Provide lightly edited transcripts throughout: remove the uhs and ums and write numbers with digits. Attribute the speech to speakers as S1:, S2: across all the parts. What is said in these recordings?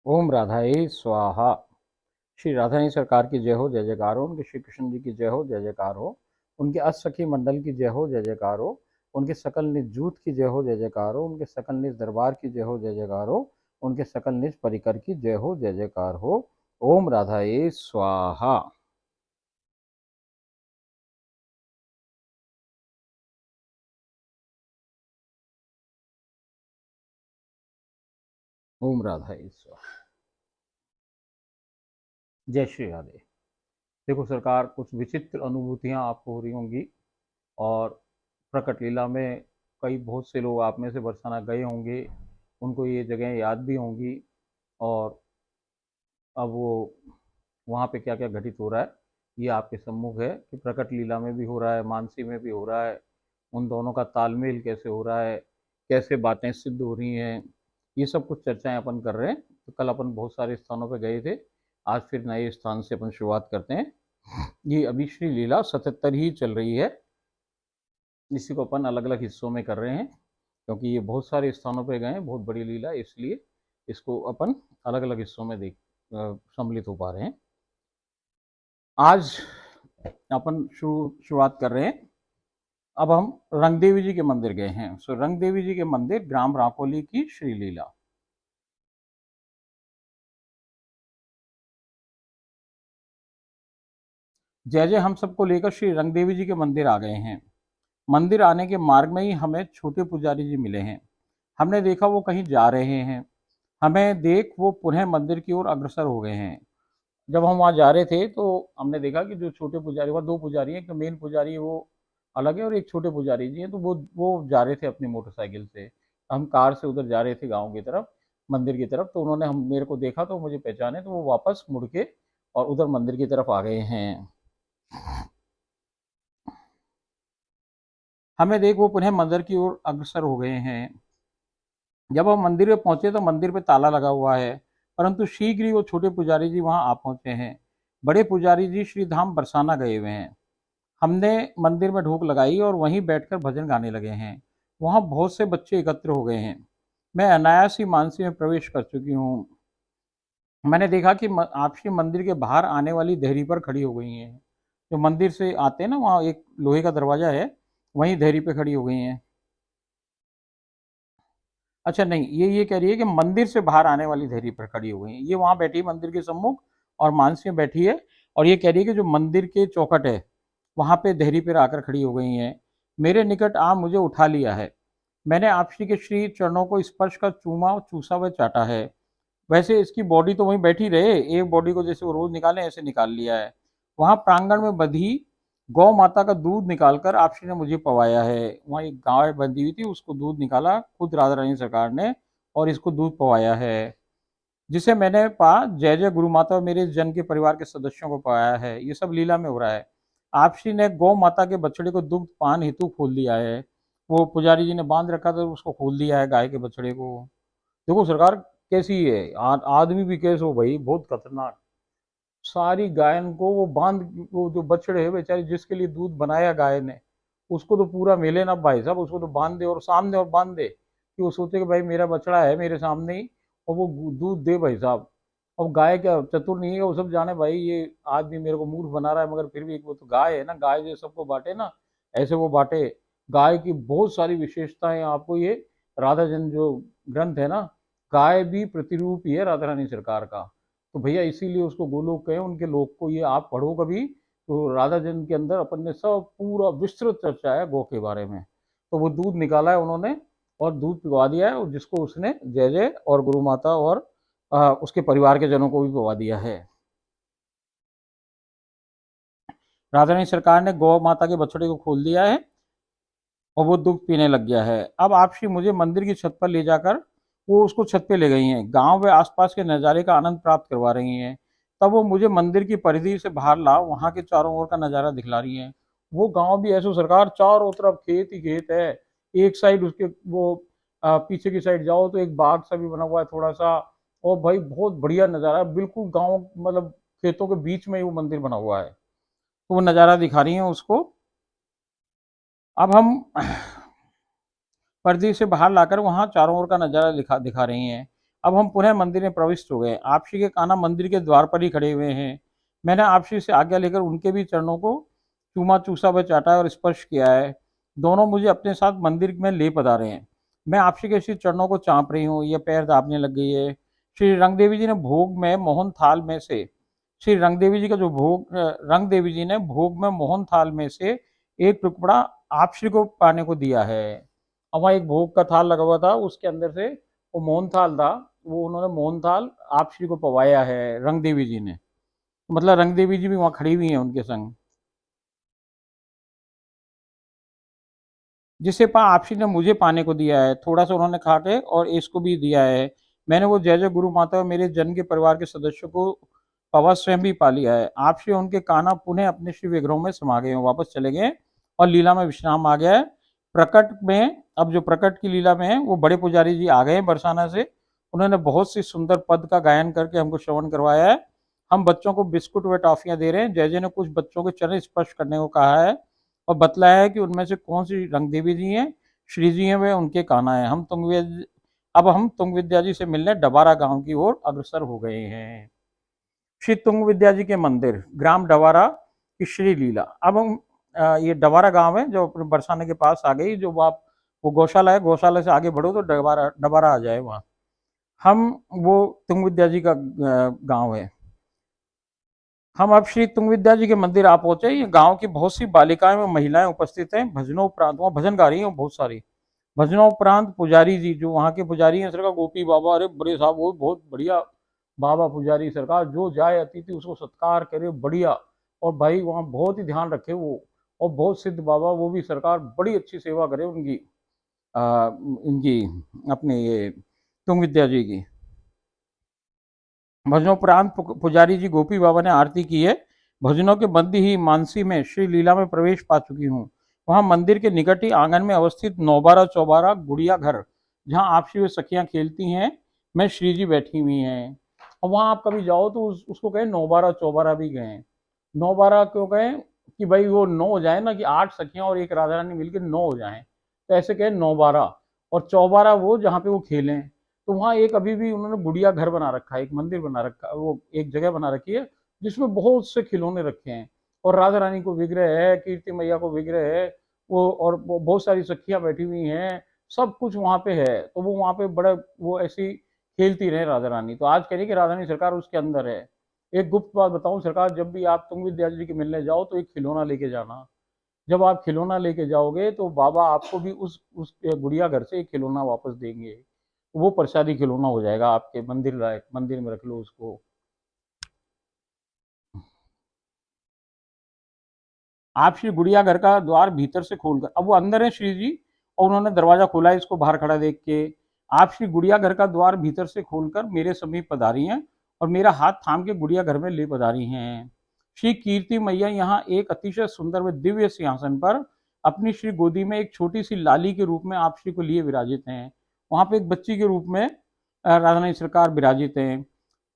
S1: ओम राधाई स्वाहा। श्री राधाई सरकार की जय हो, जय जयकार हो। उनके श्री कृष्ण जी की जय हो, जय जयकार हो। उनके अष्टसखी मंडल की जय हो, जय जयकार हो। उनके सकल निज जूत की जय हो, जय जयकार हो। उनके सकल निज दरबार की जय हो, जय जयकार हो। उनके सकल निज परिकर की जय हो, जय जयकार हो। ओम राधाई स्वाहा। ओम राधाई स्वाहा। जय श्री राधे। देखो सरकार, कुछ विचित्र अनुभूतियां आपको हो रही होंगी। और प्रकट लीला में कई बहुत से लोग आप में से बरसाना गए होंगे, उनको ये जगह याद भी होंगी। और अब वो वहाँ पे क्या क्या घटित हो रहा है, ये आपके सम्मुख है कि प्रकट लीला में भी हो रहा है, मानसी में भी हो रहा है। उन दोनों का तालमेल कैसे हो रहा है, कैसे बातें सिद्ध हो रही हैं, ये सब कुछ चर्चाएं अपन कर रहे हैं। तो कल अपन बहुत सारे स्थानों पे गए थे, आज फिर नए स्थान से अपन शुरुआत करते हैं। ये अभी श्री लीला 77 ही चल रही है। इसी को अपन अलग अलग हिस्सों में कर रहे हैं, क्योंकि ये बहुत सारे स्थानों पे गए हैं, बहुत बड़ी लीला है, इसलिए इसको अपन अलग अलग हिस्सों में देख सम्मिलित हो पा रहे हैं। आज अपन शुरुआत कर रहे हैं। अब हम रंग देवी जी के मंदिर गए हैं। सो रंग देवी जी के मंदिर, ग्राम राकोली की श्री लीला। जय जय हम सबको लेकर श्री रंग देवी जी के मंदिर आ गए हैं। मंदिर आने के मार्ग में ही हमें छोटे पुजारी जी मिले हैं। हमने देखा वो कहीं जा रहे हैं। हमें देख वो पुनः मंदिर की ओर अग्रसर हो गए हैं। जब हम वहाँ जा रहे थे तो हमने देखा कि जो छोटे पुजारी, वहाँ दो पुजारी हैं, एक मेन पुजारी है वो अलग है और एक छोटे पुजारी जी हैं। तो वो जा रहे थे अपनी मोटरसाइकिल से। हम कार से उधर जा रहे थे गांव की तरफ, मंदिर की तरफ। तो उन्होंने हम मेरे को देखा तो मुझे पहचाने, तो वो वापस मुड़ के और उधर मंदिर की तरफ आ गए हैं। हमें देख वो पुनः मंदिर की ओर अग्रसर हो गए हैं। जब हम मंदिर में पहुंचे तो मंदिर पे ताला लगा हुआ है, परंतु शीघ्र ही वो छोटे पुजारी जी वहां आ पहुंचे हैं। बड़े पुजारी जी श्री धाम बरसाना गए हुए हैं। हमने मंदिर में ढूक लगाई और वहीं बैठकर भजन गाने लगे हैं। वहां बहुत से बच्चे एकत्र हो गए हैं। मैं अनायास ही मानसी में प्रवेश कर चुकी हूँ। मैंने देखा कि आप श्री मंदिर के बाहर आने वाली देहरी पर खड़ी हो गई हैं। जो मंदिर से आते हैं ना, वहाँ एक लोहे का दरवाजा है, वहीं देहरी पे खड़ी हो गई हैं। अच्छा नहीं, ये कह रही है कि मंदिर से बाहर आने वाली देहरी पर खड़ी हो गई है। ये वहां बैठी है मंदिर के सम्मुख, और मानसी में बैठी है। और ये कह रही है कि जो मंदिर के चौखट है वहां पे देहरी पर आकर खड़ी हो गई हैं। मेरे निकट आ मुझे उठा लिया है। मैंने आप श्री के श्री चरणों को स्पर्श कर चूमा, चूसा व चाटा है। वैसे इसकी बॉडी तो वहीं बैठी रहे, एक बॉडी को जैसे वो रोज निकाले ऐसे निकाल लिया है। वहां प्रांगण में बंधी गौ माता का दूध निकालकर आपसी ने मुझे पवाया है। वहाँ एक गाय बंधी हुई थी, उसको दूध निकाला खुद राधा रानी सरकार ने, और इसको दूध पवाया है, जिसे मैंने पा जय जय गुरु माता और मेरे जन के परिवार के सदस्यों को पवाया है। ये सब लीला में हो रहा है। आपसी ने गौ माता के बछड़े को दुग्ध पान हेतु खोल दिया है। वो पुजारी जी ने बांध रखा था, उसको खोल दिया है गाय के बछड़े को। देखो सरकार कैसी है, आदमी भी कैसे हो भाई, बहुत खतरनाक। सारी गायन को वो बांध, वो जो बछड़े है बेचारे जिसके लिए दूध बनाया गाय ने, उसको तो पूरा मिले ना भाई साहब, उसको तो बांध दे और सामने और बांध दे कि वो सोचे कि भाई मेरा बछड़ा है मेरे सामने ही, और वो दूध दे भाई साहब। अब गाय क्या चतुर नहीं है, वो सब जाने भाई ये आदमी मेरे को मूर्ख बना रहा है, मगर फिर भी एक वो तो गाय है ना, गाय जो सबको बांटे ना, ऐसे वो बांटे। गाय की बहुत सारी विशेषताएं आपको ये राधा जन जो ग्रंथ है ना, गाय भी प्रतिरूप ही है राधा रानी सरकार का। तो भैया इसीलिए उसको गोलोक कहे, उनके लोक को। ये आप पढ़ो कभी, तो राधा जन्म के अंदर अपन ने सब पूरा विस्तृत चर्चा है गौ के बारे में। तो वो दूध निकाला है उन्होंने और दूध पिवा दिया है, और जिसको उसने जय जय और गुरु माता और उसके परिवार के जनों को भी पिवा दिया है। राधा रानी सरकार ने गौ माता के बछड़े को खोल दिया है और वो दूध पीने लग गया है। अब आप श्री मुझे मंदिर की छत पर ले जाकर वो उसको छत पे ले गई हैं। गांव व आसपास के नज़ारे का आनंद प्राप्त करवा रही हैं। तब वो मुझे मंदिर की परिधि से बाहर ला वहाँ के चारों ओर का नज़ारा दिखला रही हैं। वो गांव भी ऐसो सरकार, चारों तरफ खेत ही खेत है। एक साइड उसके वो पीछे की साइड जाओ तो एक बाग सा भी बना हुआ है थोड़ा सा। और भाई बहुत बढ़िया नज़ारा है, बिल्कुल गाँव, मतलब खेतों के बीच में ही वो मंदिर बना हुआ है। तो वो नज़ारा दिखा रही हैं उसको। अब हम पर्दे से बाहर लाकर वहाँ चारों ओर का नज़ारा दिखा दिखा रही हैं। अब हम पुनः मंदिर में प्रविष्ट हो गए। आप श्री के कान्हा मंदिर के द्वार पर ही खड़े हुए हैं। मैंने आप श्री से आज्ञा लेकर उनके भी चरणों को चूमा चूसा व चाटा है और स्पर्श किया है। दोनों मुझे अपने साथ मंदिर में ले पधारे हैं। मैं आप श्री के श्री चरणों को चाँप रही हूँ, ये पैर दाबने लग गई है। श्री रंग देवी जी ने भोग में मोहन थाल में से श्री रंग देवी जी का जो भोग रंग देवी जी ने भोग में मोहन थाल में से एक टुकड़ा आप श्री को पाने को दिया है। अब वहाँ एक भोग का थाल लगा हुआ था, उसके अंदर से वो मोहन थाल था, वो उन्होंने मोहन थाल आप श्री को पवाया है रंग देवी जी ने। मतलब रंग देवी जी भी वहाँ खड़ी हुई हैं उनके संग। जिसे पा आपसी ने मुझे पाने को दिया है, थोड़ा सा उन्होंने खा के और इसको भी दिया है। मैंने वो जय जय गुरु माता और मेरे जन के परिवार के सदस्यों को पवा स्वयं भी पा लिया है। आपसी उनके कान्हा पुनः अपने श्री विग्रहों में समा गए हैं, वापस चले गए और लीला में विश्राम आ गया है। प्रकट में अब जो प्रकट की लीला में है वो बड़े पुजारी जी आ गए हैं बरसाना से। उन्होंने बहुत सी सुंदर पद का गायन करके हमको श्रवण करवाया है। हम बच्चों को बिस्कुट व टॉफियां दे रहे हैं। जय जय ने कुछ बच्चों के चरण स्पर्श करने को कहा है और बतलाया है कि उनमें से कौन सी रंग देवी जी हैं, श्री जी हैं, वे उनके कान्हा है। अब हम तुंग विद्या जी से मिलने डबारा गांव की ओर अग्रसर हो गए हैं। श्री तुंग विद्या जी के मंदिर ग्राम डबारा की श्री लीला। अब हम ये डबारा गांव है जो अपने बरसाने के पास आ गई। जो आप वो गौशाला है, गौशाला से आगे बढ़ो तो डबारा डबारा आ जाए वहाँ। हम वो तुंग विद्या जी का गांव है। हम अब श्री तुंग विद्या जी के मंदिर आ पहुंचे। ये गांव की बहुत सी बालिकाएं व महिलाएं उपस्थित हैं। भजनों उपरांत वहाँ भजन गा रही हैं बहुत सारी। भजनों उपरांत पुजारी जी जो वहाँ के पुजारी हैं सरकार गोपी बाबा, अरे बड़े साहब वो बहुत बढ़िया बाबा पुजारी सरकार, जो जाए अतिथि उसको सत्कार करे बढ़िया। और भाई वहाँ बहुत ही ध्यान रखे वो, और बहुत सिद्ध बाबा वो भी सरकार बड़ी अच्छी सेवा करे उनकी इनकी अपने ये तुंग विद्या जी की। भजनोपरांत पुजारी जी गोपी बाबा ने आरती की है। भजनों के मध्य ही मानसी में श्री लीला में प्रवेश पा चुकी हूँ। वहां मंदिर के निकट ही आंगन में अवस्थित नौबारा चौबारा गुड़िया घर, जहाँ आपसी वे सखियां खेलती हैं, मैं श्री जी बैठी हुई हैं। और वहां आप कभी जाओ तो उसको कहें नौबारा चौबारा भी गए। नौबारा क्यों कहें कि भाई वो 9 हो जाए ना, कि 8 सखियां और एक राधा रानी मिलकर 9 हो जाएं, तो ऐसे कहें नौबारा। और चौबारा वो जहाँ पे वो खेलें। तो वहाँ एक अभी भी उन्होंने गुड़िया घर बना रखा है, एक मंदिर बना रखा है, वो एक जगह बना रखी है जिसमें बहुत से खिलौने रखे हैं। और राधा रानी को विग्रह है, कीर्ति मैया को विग्रह है, वो और बहुत सारी सखियां बैठी हुई हैं, सब कुछ वहाँ पे है। तो वो वहाँ पे बड़ा वो ऐसी खेलती रहे राधा रानी। तो आज कह रही कि राधा रानी सरकार उसके अंदर है। एक गुप्त बात बताऊं सरकार, जब भी आप तुंग विद्या जी के मिलने जाओ तो एक खिलौना लेके जाना। जब आप खिलौना लेके जाओगे तो बाबा आपको भी उस गुड़िया घर से एक खिलौना वापस देंगे। वो प्रसादी खिलौना हो जाएगा आपके मंदिर लायक, मंदिर में रख लो उसको। आप श्री गुड़िया घर का द्वार भीतर से खोलकर, अब वो अंदर है श्री जी और उन्होंने दरवाजा खोला है इसको बाहर खड़ा देख के। आप श्री गुड़िया घर का द्वार भीतर से खोलकर मेरे समीप पधारी हैं और मेरा हाथ थाम के गुड़िया घर में ले पधारी हैं। श्री कीर्ति मैया यहाँ एक अतिशय सुंदर व दिव्य सिंहासन पर अपनी श्री गोदी में एक छोटी सी लाली के रूप में आप श्री को लिए विराजित हैं। वहां पे एक बच्ची के रूप में राधा रानी सरकार विराजित हैं।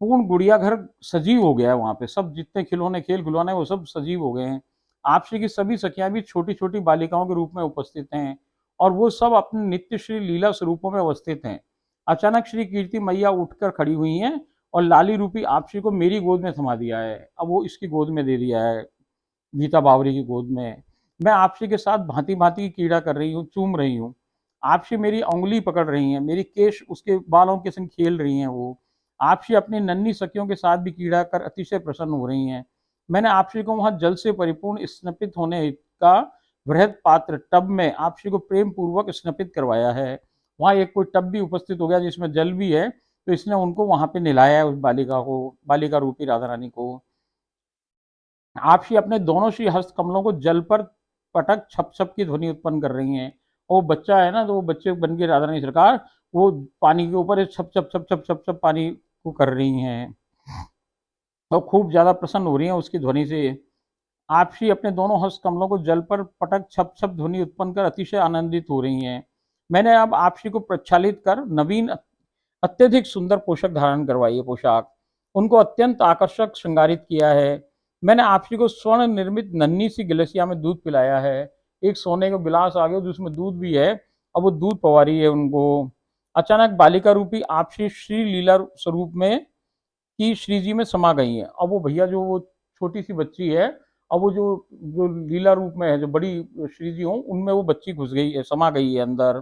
S1: पूर्ण गुड़िया घर सजीव हो गया है। वहां पे सब जितने खिलौने खेल खिलौने वो सब सजीव हो गए हैं। आपसी की सभी सखियां भी छोटी छोटी बालिकाओं के रूप में उपस्थित हैं और वो सब अपने नित्य श्री लीला स्वरूपों में अवस्थित हैं। अचानक श्री कीर्ति मैया उठकर खड़ी हुई हैं और लाली रूपी आपसी को मेरी गोद में थमा दिया है। अब वो इसकी गोद में दे दिया है, गीता बावरी की गोद में। मैं आपसी के साथ भांति भांति की कीड़ा कर रही हूँ, चूम रही हूँ। आपसी मेरी उंगली पकड़ रही हैं, मेरी केश उसके बालों के संग खेल रही हैं। वो आपसी अपनी नन्ही सखियों के साथ भी कीड़ा कर अतिशय प्रसन्न हो रही हैं। मैंने आपसी को वहां जल से परिपूर्ण स्नपित होने का वृहद पात्र टब में आपसी को प्रेम पूर्वक स्नपित करवाया है। वहां एक कोई टब भी उपस्थित हो गया जिसमें जल भी है, तो इसने उनको वहां पे नहलाया है, उस बालिका को, बालिका रूपी राधा रानी को। आप ही अपने दोनों श्री हस्त कमलों को जल पर पटक छप छप की ध्वनि उत्पन्न कर रही हैं। वो बच्चा है ना, तो वो बच्चे बन के राधा रानी सरकार वो पानी के ऊपर छप छप छप छप छप छप पानी को कर रही हैं और खूब ज्यादा प्रसन्न हो रही हैं उसकी ध्वनि से। आपसी अपने दोनों हस्त कमलों को जल पर पटक छप छप ध्वनि उत्पन्न कर अतिशय आनंदित हो रही हैं। मैंने अब आपसी को प्रक्षालित कर नवीन अत्यधिक सुंदर पोशाक धारण करवाई है, पोशाक उनको अत्यंत आकर्षक श्रृंगारित किया है। मैंने आपसी को स्वर्ण निर्मित नन्ही सी गिलसिया में दूध पिलाया है। एक सोने का गिलास आ गया जिसमें दूध भी है, अब वो दूध पवा रही है उनको। अचानक बालिका रूपी आपसी श्री लीला स्वरूप में कि श्री जी में समा गई है। अब वो भैया जो वो छोटी सी बच्ची है, अब वो जो जो लीला रूप में है, जो बड़ी श्री जी हो उनमें वो बच्ची घुस गई है, समा गई है अंदर।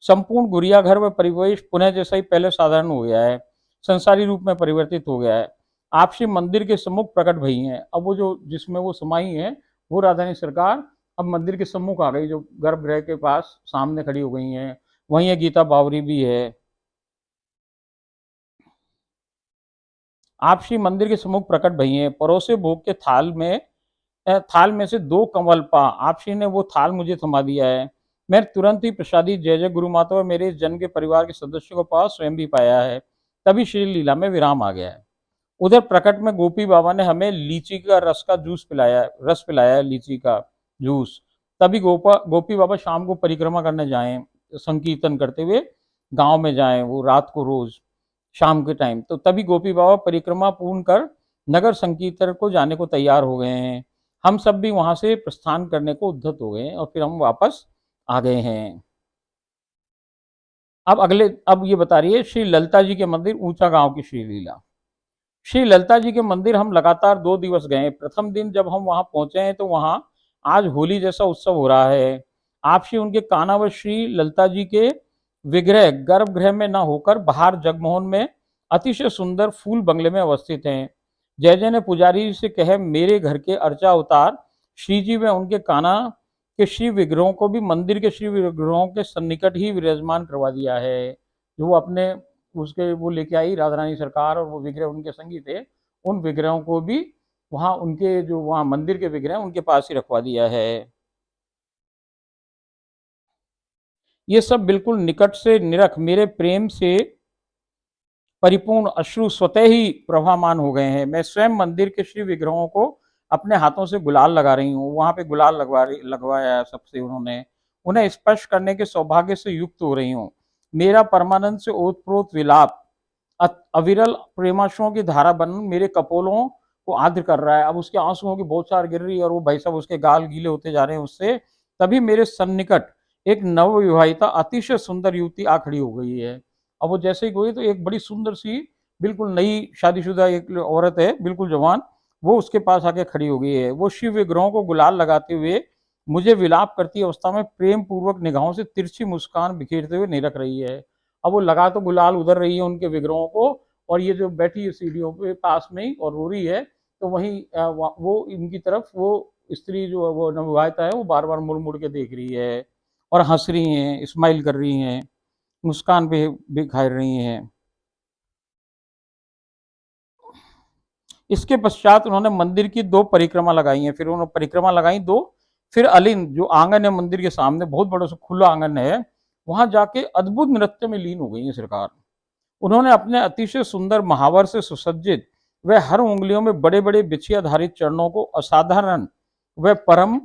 S1: संपूर्ण गुड़िया घर में परिवेश पुनः जैसा ही पहले साधारण हो गया है, संसारी रूप में परिवर्तित हो गया है। आपसी मंदिर के सम्मुख प्रकट भई हैं। अब वो जो जिसमें वो समाई है, वो राधा रानी सरकार अब मंदिर के सम्मुख आ गई, जो गर्भगृह के पास सामने खड़ी हो गई हैं। वहीं ये गीता बावरी भी है। आप श्री मंदिर के सम्मुख प्रकट भई हैं। परोसे भोग के थाल में से दो कंवल पा आप श्री ने वो थाल मुझे थमा दिया है। मैं तुरंत ही प्रसादी जय जय गुरु माता और मेरे इस जन के परिवार के सदस्यों को पास स्वयं भी पाया है। तभी श्री लीला में विराम आ गया है। उधर प्रकट में गोपी बाबा ने हमें लीची का रस पिलाया है, लीची का जूस। तभी गोपी बाबा शाम को परिक्रमा करने जाएं, संकीर्तन करते हुए गांव में जाएं, वो रात को रोज शाम के टाइम। तो तभी गोपी बाबा परिक्रमा पूर्ण कर नगर संकीर्तन को जाने को तैयार हो गए हैं। हम सब भी वहां से प्रस्थान करने को उद्धत हो गए हैं और फिर हम वापस आ गए हैं। अब ये बता रही है श्री ललिता जी के मंदिर ऊंचा गांव की श्री लीला। श्री ललिता जी के मंदिर हम लगातार 2 दिवस गए। प्रथम दिन जब हम वहां पहुंचे हैं तो वहां आज होली जैसा उत्सव हो रहा है। आप श्री उनके कान्हा व श्री ललिता जी के विग्रह गर्भगृह में न होकर बाहर जगमोहन में अतिशय सुंदर फूल बंगले में अवस्थित हैं। जय जय ने पुजारी से कहे मेरे घर के अर्चा अवतार श्री जी व उनके कान्हा के श्री विग्रहों को भी मंदिर के श्री विग्रहों के सन्निकट ही विराजमान करवा दिया है। जो वो अपने उसके वो लेके आई राधा रानी सरकार, और वो विग्रह उनके संगी थे, उन विग्रहों को भी वहां उनके जो वहां मंदिर के विग्रह उनके पास ही रखवा दिया है। ये सब बिल्कुल निकट से निरख मेरे प्रेम से परिपूर्ण अश्रु स्वतः ही प्रभामान हो गए हैं। मैं स्वयं मंदिर के श्री विग्रहों को अपने हाथों से गुलाल लगा रही हूँ। वहां पे गुलाल लगवाया है सबसे उन्होंने। उन्हें स्पर्श करने के सौभाग्य से युक्त हो रही हूँ। मेरा परमानंद से ओतप्रोत विलाप अविरल प्रेमाशुओं की धारा बन मेरे कपोलों को आर्द्र कर रहा है। अब उसके आंसुओं की बौछार गिर रही है और वो भाई साहब उसके गाल गीले होते जा रहे हैं उससे। तभी मेरे सन्निकट एक नवविवाहिता अतिशय सुंदर युवती आ खड़ी हो गई है। अब वो जैसे ही गई तो एक बड़ी सुंदर सी बिल्कुल नई शादीशुदा एक औरत है, बिल्कुल जवान, वो उसके पास आके खड़ी हो गई है। वो शिव विग्रहों को गुलाल लगाते हुए मुझे विलाप करती अवस्था में प्रेम पूर्वक निगाहों से तिरछी मुस्कान बिखेरते हुए निरख रही है। अब वो लगा तो गुलाल उधर रही है उनके विग्रहों को, और ये जो बैठी है सीढ़ियों पे पास में ही और रो रही है, तो वहीं वो इनकी तरफ वो स्त्री जो वो नवविवाहिता है वो बार बार मुड़ मुड़ के देख रही है और हंस रही हैं, स्माइल कर रही हैं, मुस्कान भी बिखेर रही हैं। इसके पश्चात उन्होंने मंदिर की 2 परिक्रमा लगाई हैं। फिर उन्होंने परिक्रमा लगाई 2। फिर अलिंद जो आंगन है मंदिर के सामने, बहुत बड़ा सा खुला आंगन है, वहां जाके अद्भुत नृत्य में लीन हो गई है सरकार। उन्होंने अपने अतिशय सुंदर महावर से सुसज्जित व हर उंगलियों में बड़े बड़े बिछिया धारित चरणों को असाधारण व परम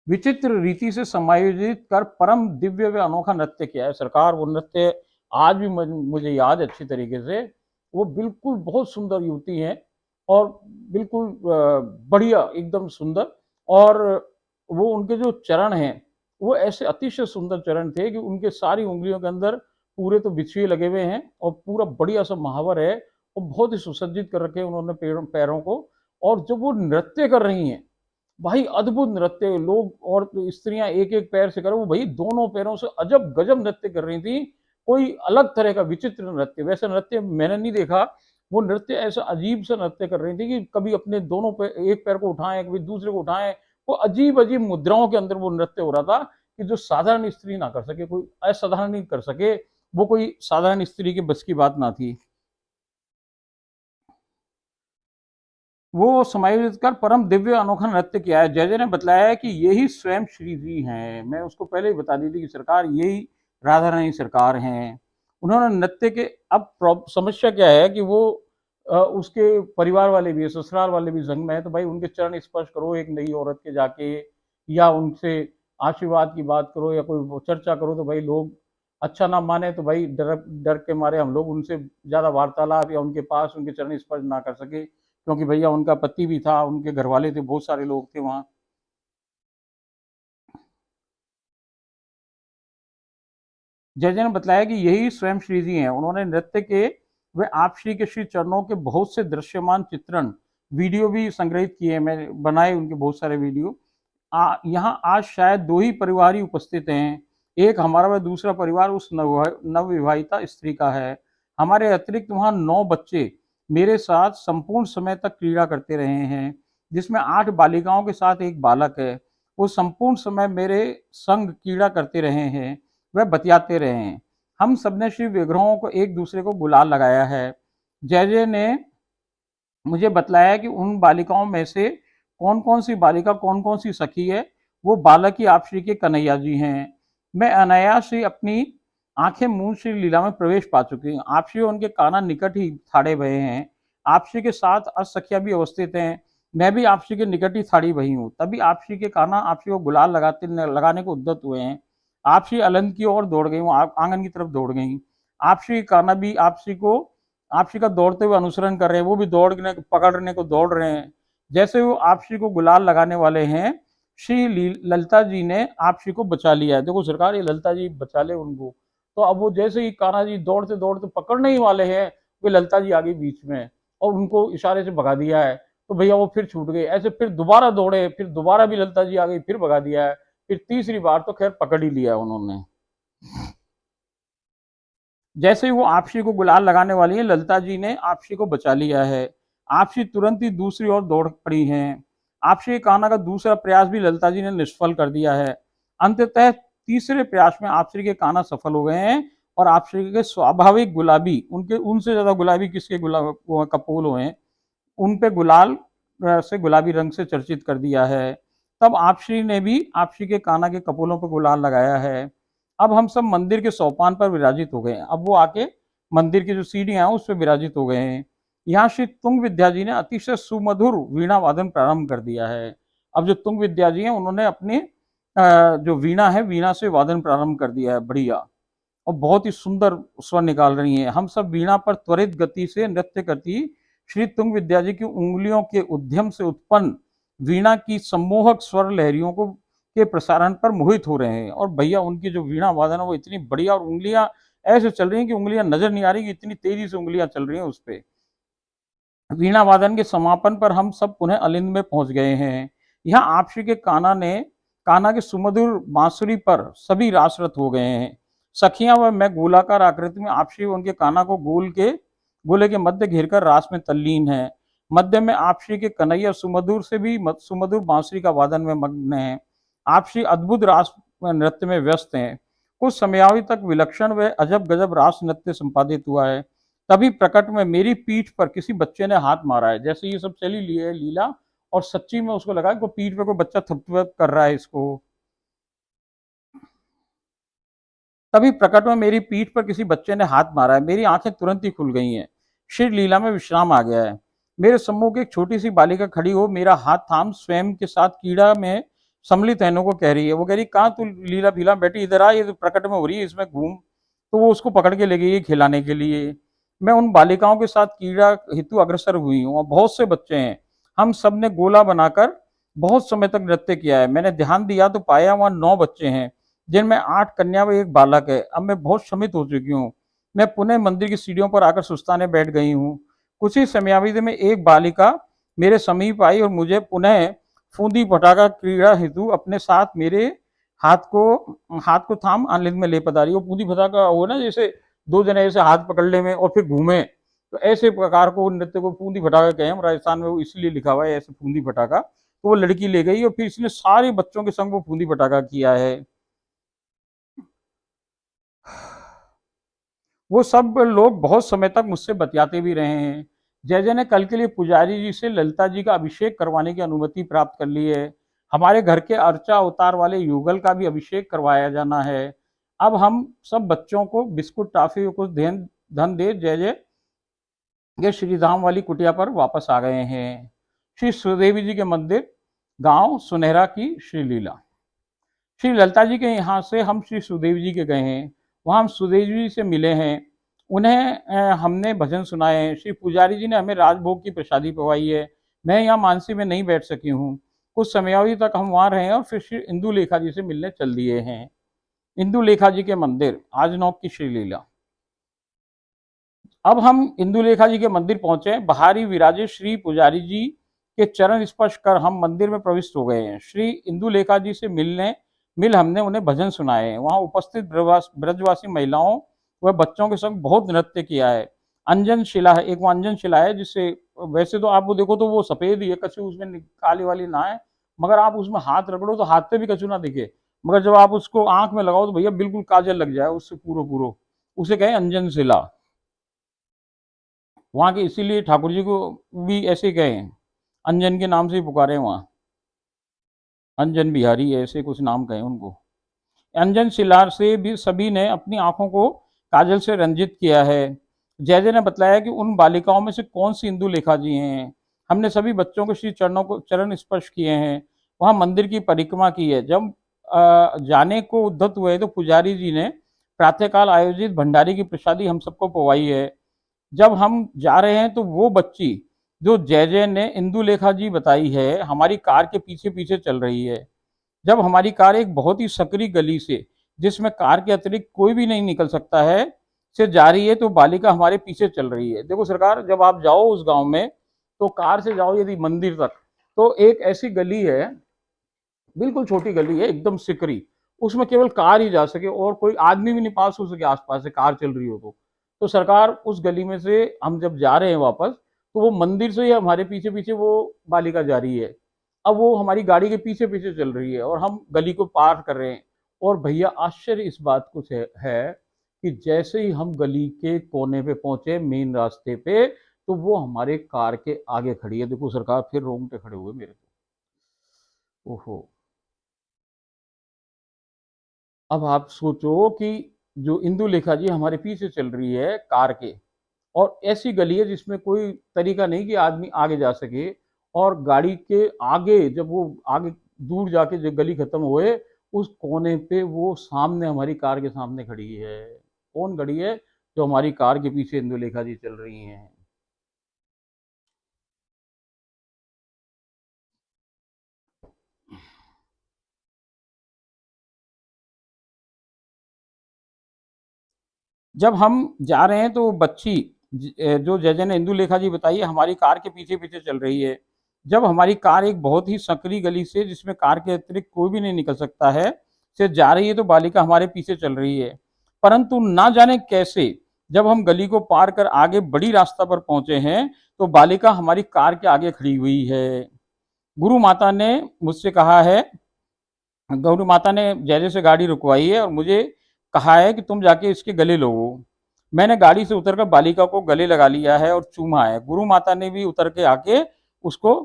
S1: विचित्र रीति से समायोजित कर परम दिव्य व अनोखा नृत्य किया है सरकार। वो नृत्य आज भी मुझे याद है अच्छी तरीके से। वो बिल्कुल बहुत सुंदर युवती हैं और बिल्कुल बढ़िया एकदम सुंदर। और वो उनके जो चरण हैं वो ऐसे अतिशय सुंदर चरण थे कि उनके सारी उंगलियों के अंदर पूरे तो बिछुए लगे हुए हैं और पूरा बढ़िया सा महावर है और बहुत ही सुसज्जित कर रखे हैं उन्होंने पैरों को। और जब वो नृत्य कर रही हैं भाई, अद्भुत नृत्य, लोग और स्त्रियां एक एक पैर से करे, वो भाई दोनों पैरों से अजब गजब नृत्य कर रही थी। कोई अलग तरह का विचित्र नृत्य, वैसा नृत्य मैंने नहीं देखा। वो नृत्य ऐसा अजीब सा नृत्य कर रही थी कि कभी अपने दोनों पैर, एक पैर को उठाएं कभी दूसरे को उठाएं। वो अजीब अजीब मुद्राओं के अंदर वो नृत्य हो रहा था कि जो साधारण स्त्री ना कर सके, कोई असाधारण नहीं कर सके, वो कोई साधारण स्त्री के बस की बात ना थी। वो समायोजित कर परम दिव्य अनोखा नृत्य किया है। जय जय ने बतलाया है कि यही स्वयं श्री जी हैं। मैं उसको पहले ही बता दी थी कि सरकार यही राधा रानी सरकार हैं। उन्होंने नृत्य के अब समस्या क्या है कि वो उसके परिवार वाले भी ससुराल वाले भी जंग में है, तो भाई उनके चरण स्पर्श करो एक नई औरत के जाके, या उनसे आशीर्वाद की बात करो या कोई चर्चा करो, तो भाई लोग अच्छा ना माने तो भाई डर डर के मारे हम लोग उनसे ज्यादा वार्तालाप या उनके पास उनके चरण स्पर्श ना कर सके, क्योंकि भैया उनका पति भी था, उनके घर वाले थे, बहुत सारे लोग थे वहाँ। जय जय ने बताया कि यही स्वयं श्री जी हैं। उन्होंने नृत्य के वे आप श्री के श्री चरणों के बहुत से दृश्यमान चित्रण वीडियो भी संग्रहित किए, मैं बनाए उनके बहुत सारे वीडियो। यहाँ आज शायद दो ही परिवार ही उपस्थित हैं, एक हमारा व दूसरा परिवार उस नवविवाहिता स्त्री का है। हमारे अतिरिक्त वहाँ 9 बच्चे मेरे साथ संपूर्ण समय तक क्रीड़ा करते रहे हैं, जिसमें 8 बालिकाओं के साथ एक बालक है। वो संपूर्ण समय मेरे संग क्रीड़ा करते रहे हैं, वह बतियाते रहे हैं। हम सबने श्री विग्रहों को एक दूसरे को गुलाल लगाया है। जय जय ने मुझे बतलाया कि उन बालिकाओं में से कौन कौन सी बालिका कौन कौन सी सखी है। वो बालक ही आप श्री के कन्हैया जी हैं। मैं अनायास ही अपनी आंखें मूंद श्री लीला में प्रवेश पा चुकी हूँ। आप श्री उनके काना निकट ही थाड़े भये हैं। आप श्री के साथ असखिया भी अवस्थित हैं। मैं भी आप श्री के निकट ही थाड़ी भई हूँ। तभी आप श्री के काना आप श्री को गुलाल लगाने को उद्यत हुए हैं। आप श्री अलंद की ओर दौड़ गई, आंगन की तरफ दौड़ गई। आप श्री काना भी आप श्री का दौड़ते हुए अनुसरण कर रहे हैं। वो भी दौड़ने पकड़ने को दौड़ रहे हैं। जैसे वो आप श्री को गुलाल लगाने वाले हैं, श्री ललिता जी ने आप श्री को बचा लिया है। देखो सरकार, ये ललिता जी बचा ले उनको। तो अब वो जैसे ही कान्हा जी दौड़ते दौड़ते पकड़ने ही वाले हैं, वे ललिता जी आ गई बीच में और उनको इशारे से भगा दिया है। तो भैया वो फिर छूट गए। ऐसे फिर दोबारा दौड़े, फिर दोबारा भी ललिता जी आ गई, फिर भगा दिया है। फिर तीसरी बार तो खैर पकड़ ही लिया उन्होंने। जैसे ही वो आपसी को गुलाल लगाने वाली है, ललिता जी ने आपसी को बचा लिया है। आपसी तुरंत ही दूसरी ओर दौड़ पड़ी हैं। आपसी कान्हा का दूसरा प्रयास भी ललिता जी ने निष्फल कर दिया है। अंततः तीसरे प्रयास में आपसी के कान्हा सफल हो गए हैं और आपसी के स्वाभाविक गुलाबी, उनके उनसे ज्यादा गुलाबी किसके कपोल हुए हैं, उन पे गुलाल से गुलाबी रंग से चर्चित कर दिया है। तब आपसी ने भी आपसी के कान्हा के कपोलों पर गुलाल लगाया है। अब हम सब मंदिर के सोपान पर विराजित हो गए हैं। अब वो आके मंदिर की जो सीढ़ियां हैं उस पर विराजित हो गए हैं। यहाँ श्री तुंग विद्या जी ने अतिशय सुमधुर वीणा वादन प्रारंभ कर दिया है। अब जो तुंग विद्या जी हैं उन्होंने अपनी जो वीणा है, वीणा से वादन प्रारंभ कर दिया है, बढ़िया, और बहुत ही सुंदर स्वर निकाल रही हैं। हम सब वीणा पर त्वरित गति से नृत्य करती श्री तुंग विद्या जी की उंगलियों के उद्यम से उत्पन्न वीणा की सम्मोहक स्वर लहरियों को के प्रसारण पर मोहित हो रहे हैं। और भैया उनकी जो वीणा वादन है वो इतनी बढ़िया, और उंगलियां ऐसे चल रही हैं कि उंगलियां नजर नहीं आ रही, इतनी तेजी से उंगलियां चल रही हैं उस पर। वीणा वादन के समापन पर हम सब पुनः अलिंद में पहुंच गए हैं। यहाँ आपसी के कान्हा के सुमधुर बांसुरी पर सभी रासरत हो गए हैं। सखियां व मैं गोलाकार आकृति में आपसी उनके कान्हा को गोले के मध्य घेरकर रास में तल्लीन है। मध्य में आपसी के कन्हैया सुमधुर से भी सुमधुर बांसुरी का वादन में मग्न है। आपसी अद्भुत रास नृत्य में व्यस्त हैं। कुछ समयावधि तक विलक्षण व अजब गजब रास नृत्य संपादित हुआ है। तभी प्रकट में मेरी पीठ पर किसी बच्चे ने हाथ मारा है। जैसे ये सब चली लिए लीला, और सच्ची में उसको लगा कि पीठ पे कोई बच्चा थपथप कर रहा है इसको। तभी प्रकट में मेरी पीठ पर किसी बच्चे ने हाथ मारा है। मेरी आंखें तुरंत ही खुल गई हैं। श्री लीला में विश्राम आ गया है। मेरे सम्मुख एक छोटी सी बालिका खड़ी हो मेरा हाथ थाम स्वयं के साथ कीड़ा में सम्मिलित रहने को कह रही है। वो कह रही, कहाँ तू लीला भीला बेटी, इधर आ, ये तो प्रकट में हो रही है, इसमें घूम। तो वो उसको पकड़ के ले गई खिलाने के लिए। मैं उन बालिकाओं के साथ कीड़ा हेतु अग्रसर हुई हूँ, और बहुत से बच्चे हैं। हम सब ने गोला बनाकर बहुत समय तक नृत्य किया है। मैंने ध्यान दिया तो पाया वहाँ 9 बच्चे हैं, जिनमें 8 कन्या व एक बालक है। अब मैं बहुत श्रमित हो चुकी हूँ। मैं पुनः मंदिर की सीढ़ियों पर आकर सुस्ताने बैठ गई हूँ। कुछ ही समयावधि में एक बालिका मेरे समीप आई और मुझे पुनः फूंदी पटाखा क्रीड़ा हेतु अपने साथ मेरे हाथ को थाम आनंद में ले पधारी। वो फूंदी पटाखा हो ना, जैसे 2 जने ऐसे हाथ पकड़ ले में और फिर घूमे, तो ऐसे प्रकार को नृत्य को फूंदी पटाखा कहे हम राजस्थान में, वो इसलिए लिखा हुआ है ऐसे फूंदी पटाखा। तो वो लड़की ले गई और फिर इसने सारे बच्चों के संग वो फूंदी पटाखा किया है। वो सब लोग बहुत समय तक मुझसे बतियाते भी रहे हैं। जय जय ने कल के लिए पुजारी जी से ललिता जी का अभिषेक करवाने की अनुमति प्राप्त कर ली है। हमारे घर के अर्चा अवतार वाले युगल का भी अभिषेक करवाया जाना है। अब हम सब बच्चों को बिस्कुट टॉफी कुछ धन दे जय जय ये श्रीधाम वाली कुटिया पर वापस आ गए हैं। श्री सुदेवी जी के मंदिर, गांव सुनहरा की श्रीलीला। श्री ललिता जी के यहाँ से हम श्री सुदेव जी के गए हैं। वहाँ हम सुदेव जी से मिले हैं। उन्हें हमने भजन सुनाए हैं। श्री पुजारी जी ने हमें राजभोग की प्रसादी पवाई है। मैं यहाँ मानसी में नहीं बैठ सकी हूँ। कुछ समयावधि तक हम वहाँ रहे और फिर श्री इंदुलेखा जी से मिलने चल दिए हैं। इंदु लेखा जी के मंदिर, आजनौक की श्रीलीला। अब हम इंदु लेखा जी के मंदिर पहुंचे। बाहरी विराजे श्री पुजारी जी के चरण स्पर्श कर हम मंदिर में प्रविष्ट हो गए हैं। श्री इंदु लेखा जी से मिल हमने उन्हें भजन सुनाए हैं। वहां उपस्थित ब्रजवासी महिलाओं व बच्चों के संग बहुत नृत्य किया है। अंजन शिला है, एक वो अंजन शिला है जिससे, वैसे तो आप वो देखो तो वो सफेद ही है, कछु उसमें काली वाली ना है, मगर आप उसमें हाथ रगड़ो तो हाथ पे भी कछु ना दिखे, मगर जब आप उसको आंख में लगाओ तो भैया बिल्कुल काजल लग जाए उससे पूरा पूरा, उसे कहे अंजन शिला। वहां के इसीलिए ठाकुर जी को भी ऐसे कहे हैं, अंजन के नाम से ही पुकारे वहां, अंजन बिहारी ऐसे कुछ नाम कहे उनको। अंजन शिला से भी सभी ने अपनी आंखों को काजल से रंजित किया है। जय जय ने बतलाया कि उन बालिकाओं में से कौन सी इंदु लेखा जी हैं। हमने सभी बच्चों के श्री चरणों को चरण स्पर्श किए हैं। वहां मंदिर की परिक्रमा की है। जब जाने को उद्यत हुए तो पुजारी जी ने प्रातःकाल आयोजित भंडारी की प्रसादी हम सबको पवाई है। जब हम जा रहे हैं तो वो बच्ची जो जय जय ने इंदु लेखा जी बताई है, हमारी कार के पीछे पीछे चल रही है। जब हमारी कार एक बहुत ही सकरी गली से, जिसमें कार के अतिरिक्त कोई भी नहीं निकल सकता है, से जा रही है तो बालिका हमारे पीछे चल रही है। देखो सरकार, जब आप जाओ उस गांव में तो कार से जाओ यदि मंदिर तक, तो एक ऐसी गली है, बिल्कुल छोटी गली है, एकदम सिकरी, उसमें केवल कार ही जा सके और कोई आदमी भी नहीं पास हो सके आसपास से, कार चल रही हो तो सरकार उस गली में से हम जब जा रहे हैं वापस, तो वो मंदिर से ही हमारे पीछे पीछे वो बालिका जा रही है। अब वो हमारी गाड़ी के पीछे पीछे चल रही है और हम गली को पार कर रहे हैं। और भैया आश्चर्य इस बात को है कि जैसे ही हम गली के कोने पे पहुंचे मेन रास्ते पे, तो वो हमारे कार के आगे खड़ी है। देखो सरकार, फिर रोंगटे खड़े हुए मेरे को। ओहो। अब आप सोचो कि जो इंदु लेखा जी हमारे पीछे चल रही है कार के, और ऐसी गली है जिसमें कोई तरीका नहीं कि आदमी आगे जा सके, और गाड़ी के आगे जब वो आगे दूर जाके जब गली खत्म हुए, उस कोने पे वो सामने हमारी कार के सामने खड़ी है। कौन खड़ी है? जो हमारी कार के पीछे इंदु लेखा जी चल रही हैं। जब हम जा रहे हैं तो बच्ची जो जय जय ने इंदु लेखा जी बताई है, हमारी कार के पीछे पीछे चल रही है। जब हमारी कार एक बहुत ही संकरी गली से, जिसमें कार के अतिरिक्त कोई भी नहीं निकल सकता है, से जा रही है तो बालिका हमारे पीछे चल रही है। परंतु ना जाने कैसे जब हम गली को पार कर आगे बड़ी रास्ता पर पहुंचे हैं, तो बालिका हमारी कार के आगे खड़ी हुई है। गुरु माता ने मुझसे कहा है, गौरी माता ने जैसे से गाड़ी रुकवाई है और मुझे कहा है कि तुम जाके इसके गले लो। मैंने गाड़ी से उतरकर बालिका को गले लगा लिया है और चूमा है। गुरु माता ने भी उतर के आके उसको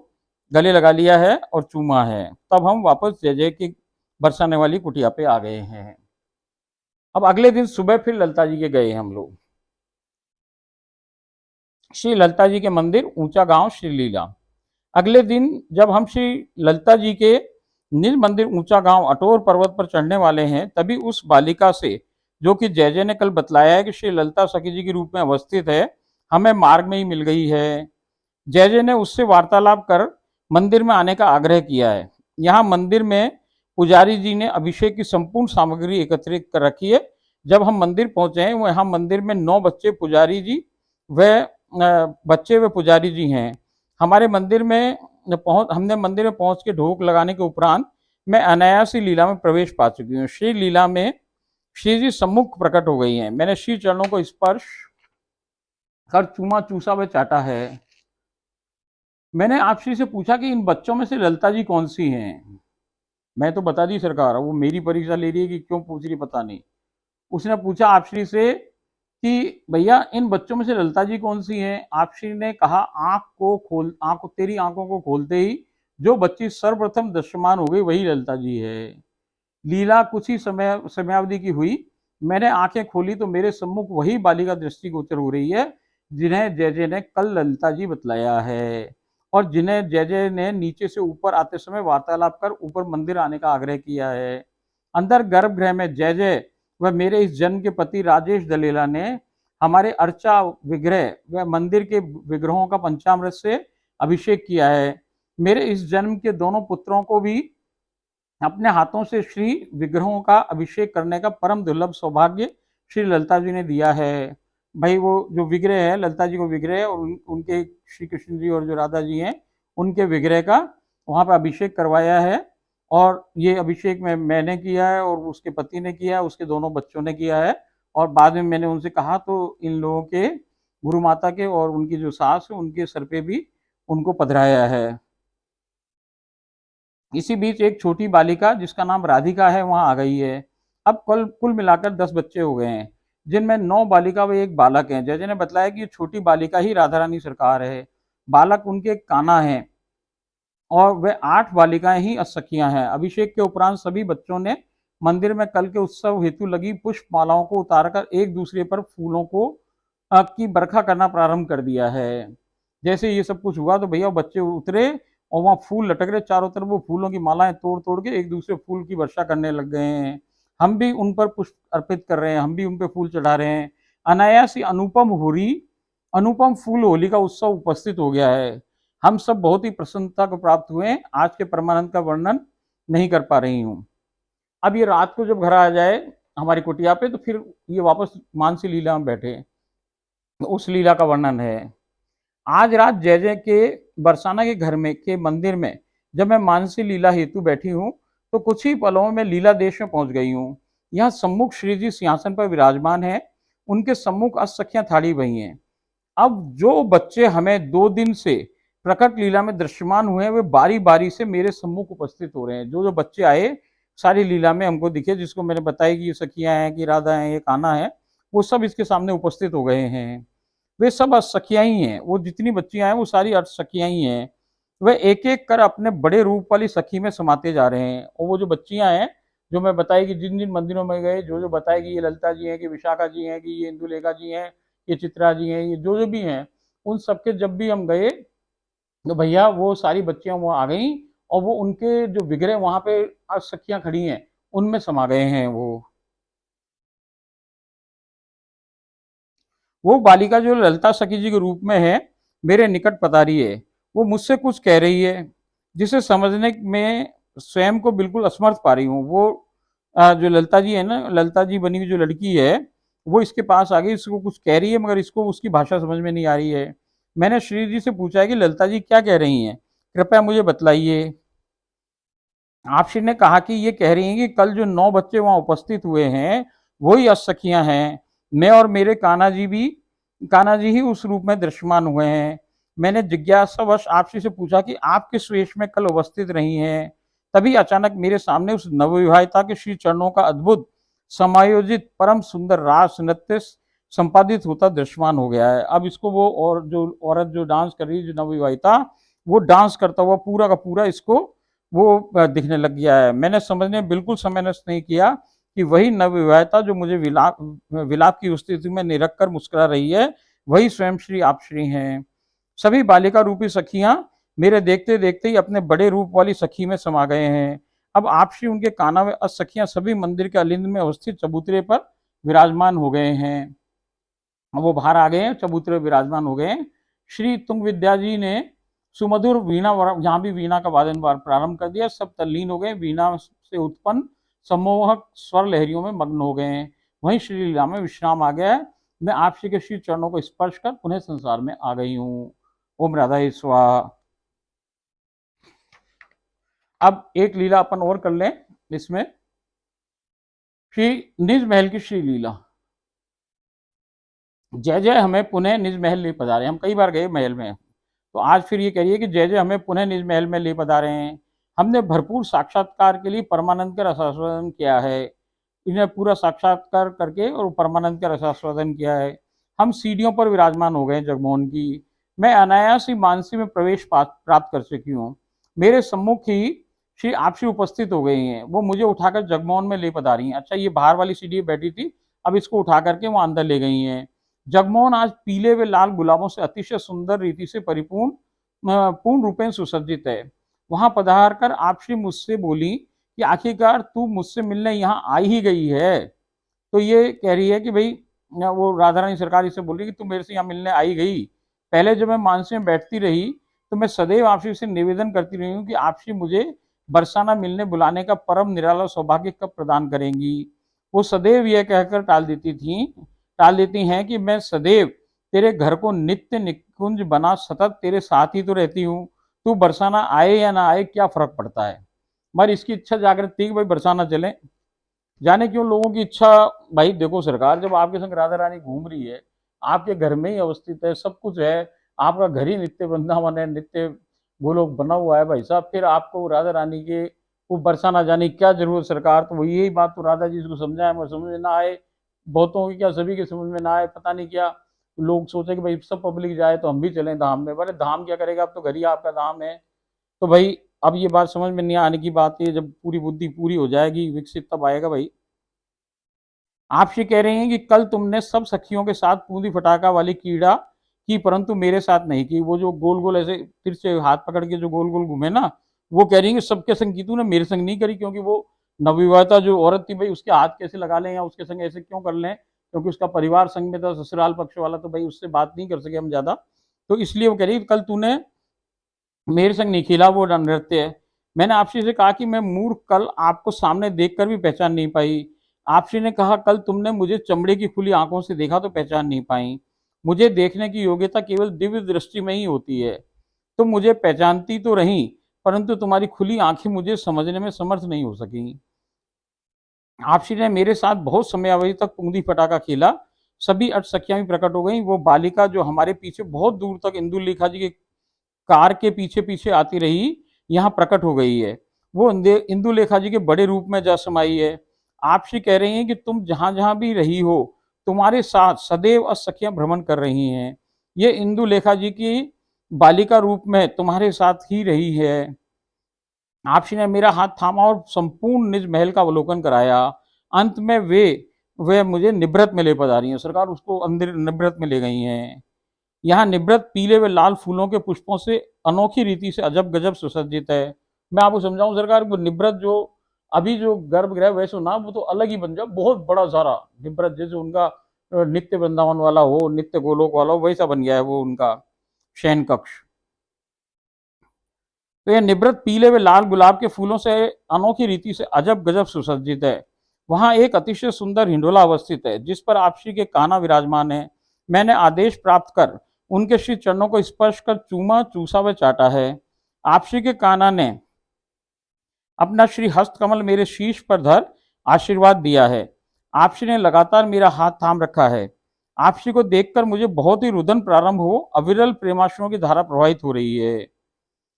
S1: गले लगा लिया है और चूमा है। तब हम वापस जय जय की बरसाने वाली कुटिया पे आ गए हैं। अब अगले दिन सुबह फिर ललता जी के गए हम लोग। श्री ललता जी के मंदिर, ऊंचा गांव, श्रीलीला। अगले दिन जब हम श्री ललता जी के निज मंदिर ऊंचा गांव अटोर पर्वत पर चढ़ने वाले हैं, तभी उस बालिका से, जो कि जय जय ने कल बतलाया है कि श्री ललता सखी जी के रूप में अवस्थित है, हमें मार्ग में ही मिल गई है। जय जय ने उससे वार्तालाप कर मंदिर में आने का आग्रह किया है। यहाँ मंदिर में पुजारी जी ने अभिषेक की संपूर्ण सामग्री एकत्रित कर रखी है। जब हम मंदिर पहुंचे हैं, यहाँ मंदिर में 9 बच्चे पुजारी जी व पुजारी जी हैं। हमारे मंदिर में हमने मंदिर में पहुंच के ढोक लगाने के उपरांत मैं अनायास ही लीला में प्रवेश पा चुकी हूँ। श्री लीला में श्री जी सम्मुख प्रकट हो गई हैं। मैंने श्री चरणों को स्पर्श कर चूमा, चूसा व चाटा है। मैंने आप श्री से पूछा कि इन बच्चों में से ललता जी कौन सी हैं। मैं तो बता दी सरकार, वो मेरी परीक्षा ले रही है कि क्यों पूछ रही पता नहीं। उसने पूछा आप श्री से कि भैया इन बच्चों में से ललता जी कौन सी हैं। आप श्री ने कहा, आंख तेरी आंखों को खोलते ही जो बच्ची सर्वप्रथम दृश्यमान हो गई वही ललता जी है। लीला कुछ ही समयावधि की हुई। मैंने आंखें खोली तो मेरे सम्मुख वही बालिका दृष्टिगोचर हो रही है जिन्हें जय जय ने कल ललिता जी बतलाया है, और जिन्हें जय जय ने नीचे से ऊपर आते समय वार्तालाप कर ऊपर मंदिर आने का आग्रह किया है। अंदर गर्भगृह में जय जय व मेरे इस जन्म के पति राजेश दलेला ने हमारे अर्चा विग्रह व मंदिर के विग्रहों का पंचामृत से अभिषेक किया है। मेरे इस जन्म के दोनों पुत्रों को भी अपने हाथों से श्री विग्रहों का अभिषेक करने का परम दुर्लभ सौभाग्य श्री ललिता जी ने दिया है। भाई वो जो विग्रह है, ललिता जी को विग्रह है, और उनके श्री कृष्ण जी और जो राधा जी हैं उनके विग्रह का वहाँ पर अभिषेक करवाया है। और ये अभिषेक मैंने किया है, और उसके पति ने किया है, उसके दोनों बच्चों ने किया है। और बाद में मैंने उनसे कहा तो इन लोगों के गुरु माता के और उनकी जो सास है उनके सर पे भी उनको पधराया है। इसी बीच एक छोटी बालिका जिसका नाम राधिका है वहां आ गई है। अब कुल मिलाकर 10 बच्चे हो गए हैं, जिनमें 9 बालिका व एक बालक हैं। जज ने बताया कि ये छोटी बालिका ही राधा रानी सरकार है, बालक उनके कान्हा हैं, और वे 8 बालिकाएं ही असखियां हैं। अभिषेक के उपरांत सभी बच्चों ने मंदिर में कल के उत्सव हेतु लगी पुष्प मालाओं को उतारकर एक दूसरे पर फूलों को की बरखा करना प्रारंभ कर दिया है। जैसे ये सब कुछ हुआ तो भैया बच्चे उतरे और वहां फूल लटक रहे चारों तरफ, वो फूलों की मालाएं तोड़ तोड़ के एक दूसरे फूल की वर्षा करने लग गए हैं। हम भी उन पर पुष्प अर्पित कर रहे हैं, हम भी उन पर फूल चढ़ा रहे हैं। अनायास ही अनुपम फूल होली का उत्सव उपस्थित हो गया है। हम सब बहुत ही प्रसन्नता को प्राप्त हुए। आज के परमानंद का वर्णन नहीं कर पा रही हूँ। अब ये रात को जब घर आ जाए हमारी कुटिया पे, तो फिर ये वापस मानसी लीला में बैठे, तो उस लीला का वर्णन है। आज रात जय जय के बरसाना के घर में के मंदिर में जब मैं मानसी लीला हेतु बैठी हूँ, तो कुछ ही पलों में लीला देश में पहुंच गई हूँ। यहाँ सम्मुख श्री जी सिंहासन पर विराजमान है, उनके सम्मुख असखियां थाड़ी बही हैं। अब जो बच्चे हमें 2 दिन से प्रकट लीला में दृश्यमान हुए हैं, वे बारी बारी से मेरे सम्मुख उपस्थित हो रहे हैं। जो जो बच्चे आए सारी लीला में हमको दिखे, जिसको मैंने बताया कि ये सखियां हैं, कि राधा है, ये कान्हा है, वो सब इसके सामने उपस्थित हो गए हैं। वे सब सखियां ही हैं, वो जितनी बच्चियां हैं वो सारी सखियां ही हैं। वे एक एक कर अपने बड़े रूप वाली सखी में समाते जा रहे हैं। और वो जो बच्चियां हैं जो मैं बताई कि जिन जिन मंदिरों में गए, जो जो बताए कि ये ललिता जी हैं, कि विशाखा जी हैं, कि ये इंदुलेखा जी हैं, ये चित्रा जी हैं, ये जो जो भी हैं, उन सबके जब भी हम गए तो भैया वो सारी बच्चियां वहां आ गई, और वो उनके जो विग्रह वहां पे आज सखियां खड़ी हैं उनमें समा गए हैं। वो बालिका जो ललिता सखी जी के रूप में है, मेरे निकट पधारी है। वो मुझसे कुछ कह रही है जिसे समझने में स्वयं को बिल्कुल असमर्थ पा रही हूँ। वो जो ललिता जी है ना, ललिता जी बनी हुई जो लड़की है, वो इसके पास आ गई, इसको कुछ कह रही है, मगर इसको उसकी भाषा समझ में नहीं आ रही है। मैंने श्री जी से पूछा है कि ललिता जी क्या कह रही हैं, कृपया मुझे बतलाइए। आप श्री ने कहा कि ये कह रही हैं कि कल जो 9 बच्चे वहां उपस्थित हुए हैं वही असखियां हैं। मैं और मेरे कान्हा जी ही उस रूप में दृश्यमान हुए हैं। मैंने जिज्ञासावश आपसी से पूछा कि आप किस वेश में कल उपस्थित रही हैं। तभी अचानक मेरे सामने उस नवविवाहिता के श्री चरणों का अद्भुत समायोजित परम सुंदर रास नृत्य संपादित होता दृश्यमान हो गया है। अब इसको वो और जो औरत जो डांस कर रही है, जो नवविवाहिता, वो डांस करता हुआ पूरा का पूरा इसको वो दिखने लग गया है। मैंने समझने बिल्कुल समय नष्ट नहीं किया कि वही नवविवाहिता जो मुझे विलाप विलाप की स्थिति में निरख कर मुस्कुरा रही है, वही स्वयं श्री आप श्री हैं। सभी बालिका रूपी सखियां मेरे देखते देखते ही अपने बड़े रूप वाली सखी में समा गए हैं। अब आप श्री उनके काना में सखियां सभी मंदिर के अलिंद में अवस्थित चबूतरे पर विराजमान हो गए हैं। वो बाहर आ गए हैं, चबूतरे विराजमान हो गए। श्री तुंग विद्या जी ने सुमधुर वीणा, यहाँ भी वीणा का वादन प्रारंभ कर दिया। सब तल्लीन हो गए, वीणा से उत्पन्न सम्मोहक स्वर लहरियों में मग्न हो गए हैं। वहीं श्री लीला में विश्राम आ गया है। मैं आप श्री के श्री चरणों को स्पर्श कर पुनः संसार में आ गई हूँ। ओम राधा स्वाहा। अब एक लीला अपन और कर लें इसमें, श्री निज महल की श्री लीला। जय जय हमें पुनः निज महल ले पधारे। हम कई बार गए महल में, तो आज फिर ये कहिए कि जय जय हमें पुनः निज महल में ले पधारे हैं। हमने भरपूर साक्षात्कार के लिए परमानंद का रसास्वादन किया है। इन्हें पूरा साक्षात्कार करके और परमानंद का रसास्वादन किया है। हम सीढ़ियों पर विराजमान हो गए जगमोहन की। मैं अनायास ही मानसी में प्रवेश प्राप्त कर चुकी हूँ। मेरे सम्मुख ही श्री आपसी उपस्थित हो गई हैं। वो मुझे उठाकर जगमोहन में ले पधारी हैं। अच्छा, ये बाहर वाली सीढ़ी बैठी थी, अब इसको उठा करके वो अंदर ले गई हैं। जगमोहन आज पीले व लाल गुलाबों से अतिशय सुंदर रीति से परिपूर्ण पूर्ण रूपेण सुसज्जित है। वहां पधार कर आप श्री मुझसे बोली कि आखिरकार तू मुझसे मिलने यहाँ आई ही गई है। तो ये कह रही है कि भाई, वो राधा रानी सरकार इससे बोल रही कि तू मेरे से यहाँ मिलने आई गई। पहले जब मैं मानसी में बैठती रही तो मैं सदैव आपसी से निवेदन करती रही हूँ कि आपसी मुझे बरसाना मिलने बुलाने का परम निराला सौभाग्य कब प्रदान करेंगी। वो सदैव यह कहकर टाल देती हैं कि मैं सदैव तेरे घर को नित्य निकुंज बना सतत तेरे साथ ही तो रहती हूँ, तू बरसाना आए या ना आए क्या फर्क पड़ता है। मगर इसकी इच्छा जागृत थी कि भाई बरसाना चले। जाने क्यों लोगों की इच्छा। भाई देखो, सरकार जब आपके संग राधा रानी घूम रही है, आपके घर में ही अवस्थित है, सब कुछ है, आपका घर ही नित्य वृंदावन है, नित्य गोलोक बना हुआ है भाई साहब, फिर आपको राधा रानी के वो बरसाना जाने की क्या जरूरत। सरकार तो वही यही बात तो राधा जी को समझाए, मगर समझ में ना आए। बहुतों की क्या, सभी के समझ में ना आए, पता नहीं क्या लोग सोचे कि भाई सब पब्लिक जाए तो हम भी चलें धाम में। बोले धाम क्या करेगा, अब तो घर ही आपका धाम है। तो भाई अब ये बात समझ में नहीं आने की बात है, जब पूरी बुद्धि पूरी हो जाएगी विकसित तब आएगा भाई। आप ये कह रहे हैं कि कल तुमने सब सखियों के साथ बूंदी फटाका वाली कीड़ा की, परंतु मेरे साथ नहीं की। वो जो गोल गोल ऐसे फिर से हाथ पकड़ के जो गोल गोल घूमे ना, वो कह रही है कि सबके संग की तूने, मेरे संग नहीं करी, क्योंकि वो नवविवाहिता जो औरत थी भाई, उसके हाथ कैसे लगा लें या उसके संग ऐसे क्यों कर लें, क्योंकि उसका परिवार संग में था, ससुराल पक्ष वाला, तो भाई उससे बात नहीं कर सके हम ज्यादा। तो इसलिए वो कह रही कल तूने मेरे संग नहीं खेला वो नृत्य है। मैंने आपसी से कहा कि मैं मूर्ख कल आपको सामने देखकर भी पहचान नहीं पाई। आपसी ने कहा कल तुमने मुझे चमड़े की खुली आंखों से देखा तो पहचान नहीं पाई। मुझे देखने की योग्यता केवल दिव्य दृष्टि में ही होती है। तुम मुझे पहचानती तो रही, परंतु तुम्हारी खुली आंखें मुझे समझने में समर्थ नहीं हो सकी। आपसी ने मेरे साथ बहुत समय अवधि तक पूंदी फटाका खेला। सभी अटसखियां भी प्रकट हो गई। वो बालिका जो हमारे पीछे बहुत दूर तक इंदुलेखा जी के कार के पीछे पीछे आती रही, यहाँ प्रकट हो गई है। वो इंदुलेखा जी के बड़े रूप में जा समाई है। आपसे कह रही हैं कि तुम जहां जहां भी रही हो, तुम्हारे साथ सदैव असखियां भ्रमण कर रही हैं। ये इंदुलेखा जी की बालिका रूप में तुम्हारे साथ ही रही है। आपसी ने मेरा हाथ थामा और संपूर्ण निज महल का अवलोकन कराया। अंत में वे मुझे निभृत में ले पधारी हैं। सरकार उसको अंदर निभृत में ले गई हैं। यहाँ निवृत्त पीले व लाल फूलों के पुष्पों से अनोखी रीति से अजब गजब सुसज्जित है। मैं आपको समझाऊं सरकार, वो निवृत्त जो अभी जो गर्भगृह वैसे ना, वो तो अलग ही बन जाए, बहुत बड़ा सारा निवृत्त, जैसे उनका नित्य वृंदावन वाला हो, नित्य गोलोक वाला हो, वैसा बन गया है वो उनका शयन कक्ष। तो यह निवृत्त पीले व लाल गुलाब के फूलों से अनोखी रीति से अजब गजब सुसज्जित है। वहां एक अतिशय सुंदर हिंडोला अवस्थित है, जिस पर आपसी के कान्हा विराजमान है। मैंने आदेश प्राप्त कर उनके श्री चरणों को स्पर्श कर चूमा, चूसा व चाटा है। आपसी के कान्हा ने अपना श्री हस्त कमल मेरे शीश पर धर आशीर्वाद दिया है। आपसी ने लगातार मेरा हाथ थाम रखा है। आपसी को देखकर मुझे बहुत ही रुदन प्रारंभ हो, अविरल प्रेमाश्रुओं की धारा प्रवाहित हो रही है।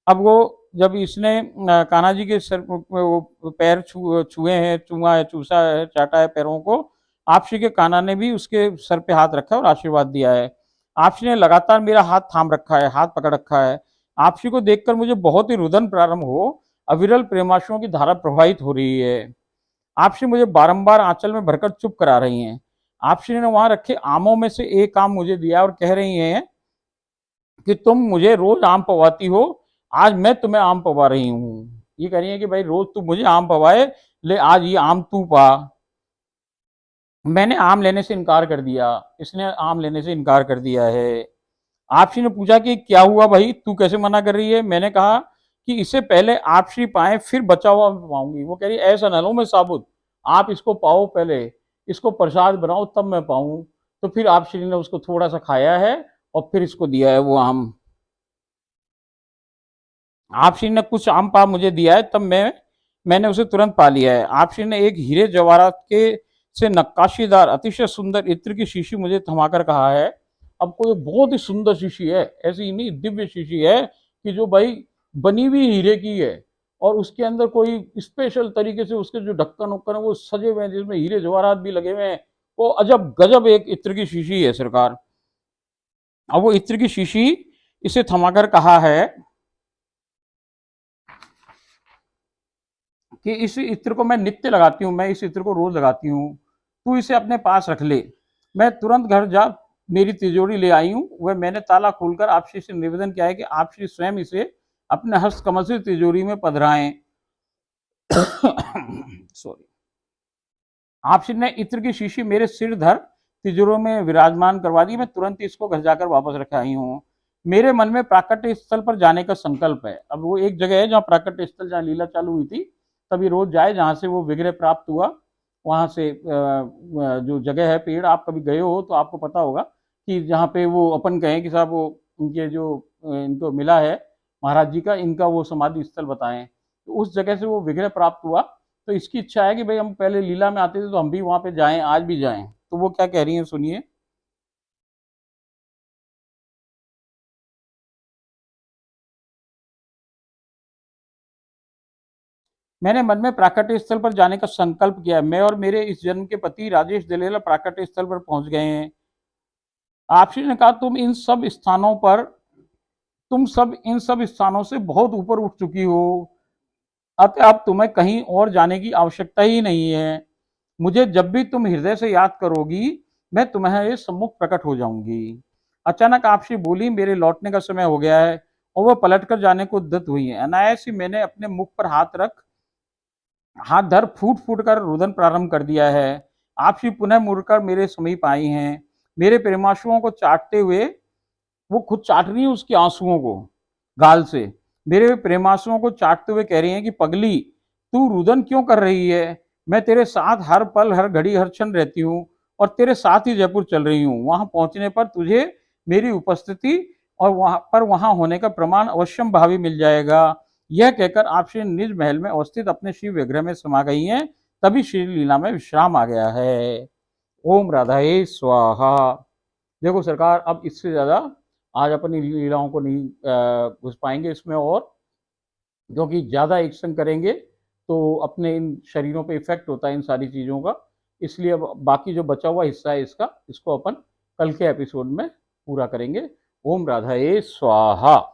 S1: अब वो जब इसने कान्हा जी के सर वो पैर छुए हैं, चूमा है, चूसा है, चाटा है पैरों को, आपसी के कान्हा ने भी उसके सर पे हाथ रखा और आशीर्वाद दिया है। आपसी ने लगातार मेरा हाथ थाम रखा है, हाथ पकड़ रखा है। आपसी को देखकर मुझे बहुत ही रुदन प्रारंभ हो, अविरल प्रेमाश्रुओं की धारा प्रवाहित हो रही है। आपसी मुझे बारंबार आंचल में भरकर चुप करा रही हैं। आपसी ने वहां रखे आमों में से एक आम मुझे दिया और कह रही हैं कि तुम मुझे रोज आम पवाती हो, आज मैं तुम्हें आम पवा रही हूँ। ये कह रही है कि भाई रोज तू मुझे आम पवाए, ले आज ये आम तू पा। मैंने आम लेने से इनकार कर दिया, इसने आम लेने से इनकार कर दिया है। आपसी ने पूछा कि क्या हुआ भाई, तू कैसे मना कर रही है। मैंने कहा कि इससे पहले आपसी पाए फिर बचा हुआ मैं पाऊंगी। वो कह रही ऐसा ना लो मैं साबुत, आप इसको पाओ पहले, इसको प्रसाद बनाओ तब मैं पाऊं। तो फिर आपसी ने उसको थोड़ा सा खाया है और फिर इसको दिया है वो आम। आपसी ने कुछ आम पा मुझे दिया है, तब मैंने उसे तुरंत पा लिया है। आपसी ने एक हीरे जवाहरात के से नक्काशीदार अतिशय सुंदर इत्र की शीशी मुझे थमाकर कहा है। अब कोई बहुत ही सुंदर शीशी है, ऐसी नहीं दिव्य शीशी है कि जो भाई बनी हुई हीरे की है, और उसके अंदर कोई स्पेशल तरीके से उसके जो ढक्कन उक्कन है वो सजे हुए हैं, जिसमें हीरे जवाहरात भी लगे हुए हैं। वो अजब गजब एक इत्र की शीशी है सरकार। अब वो इत्र की शीशी इसे थमाकर कहा है कि इस इत्र को मैं नित्य लगाती हूँ, मैं इस इत्र को रोज लगाती हूँ, तू इसे अपने पास रख ले। मैं तुरंत घर जा मेरी तिजोरी ले आई हूँ, वह मैंने ताला खोलकर आपसी से निवेदन किया है कि आपसी स्वयं इसे अपने हस्त कमल से तिजोरी में पधराएं। सॉरी। आपसी ने इत्र की शीशी मेरे सिर धर तिजोरी में विराजमान करवा दी। मैं तुरंत इसको घर जाकर वापस रख आई हूँ। मेरे मन में प्राकट्य स्थल पर जाने का संकल्प है। अब वो एक जगह है जहाँ प्राकट्य स्थल, जहाँ लीला चालू हुई थी, तभी रोज जाए, जहाँ से वो विग्रह प्राप्त हुआ, वहां से जो जगह है पेड़, आप कभी गए हो तो आपको पता होगा कि जहाँ पे वो अपन कहें कि साहब वो उनके जो इनको मिला है महाराज जी का, इनका वो समाधि स्थल बताएं, तो उस जगह से वो विग्रह प्राप्त हुआ। तो इसकी इच्छा है कि भाई हम पहले लीला में आते थे तो हम भी वहां पे जाएं, आज भी जाएं। तो वो क्या कह रही हैं, सुनिए। मैंने मन में प्राकट्य स्थल पर जाने का संकल्प किया है। मैं और मेरे इस जन्म के पति राजेश दिलेला प्राकट्य स्थल पर पहुंच गए हैं। आपसी ने कहा, तुम सब इन सब स्थानों से बहुत ऊपर उठ चुकी हो, अतः अब तुम्हें कहीं और जाने की आवश्यकता ही नहीं है। मुझे जब भी तुम हृदय से याद करोगी, मैं तुम्हारे सम्मुख प्रकट हो जाऊंगी। अचानक आपसी बोली, मेरे लौटने का समय हो गया है, और वह पलटकर जाने को उद्यत हुई है। अनायास ही मैंने अपने मुख पर हाथ धर फूट फूट कर रुदन प्रारंभ कर दिया है। आप ही पुनः मुड़कर मेरे समीप आई हैं, मेरे प्रेमाशुओं को चाटते हुए। वो खुद चाट रही है उसके आंसुओं को गाल से, मेरे प्रेमाशुओं को चाटते हुए कह रही हैं कि पगली, तू रुदन क्यों कर रही है? मैं तेरे साथ हर पल हर घड़ी हर क्षण रहती हूँ, और तेरे साथ ही जयपुर चल रही हूँ। वहां पहुंचने पर तुझे मेरी उपस्थिति और वहां होने का प्रमाण अवश्यम भावी मिल जाएगा। यह कहकर आप श्री निज महल में अवस्थित अपने शिव विग्रह में समा गई हैं। तभी श्री लीला में विश्राम आ गया है। ओम राधाए स्वाहा। देखो सरकार, अब इससे ज्यादा आज अपनी लीलाओं को नहीं घुस पाएंगे इसमें, और क्योंकि ज्यादा एक्शन करेंगे तो अपने इन शरीरों पे इफेक्ट होता है इन सारी चीजों का। इसलिए अब बाकी जो बचा हुआ हिस्सा है इसका, इसको अपन कल के एपिसोड में पूरा करेंगे। ओम राधा ए स्वाहा।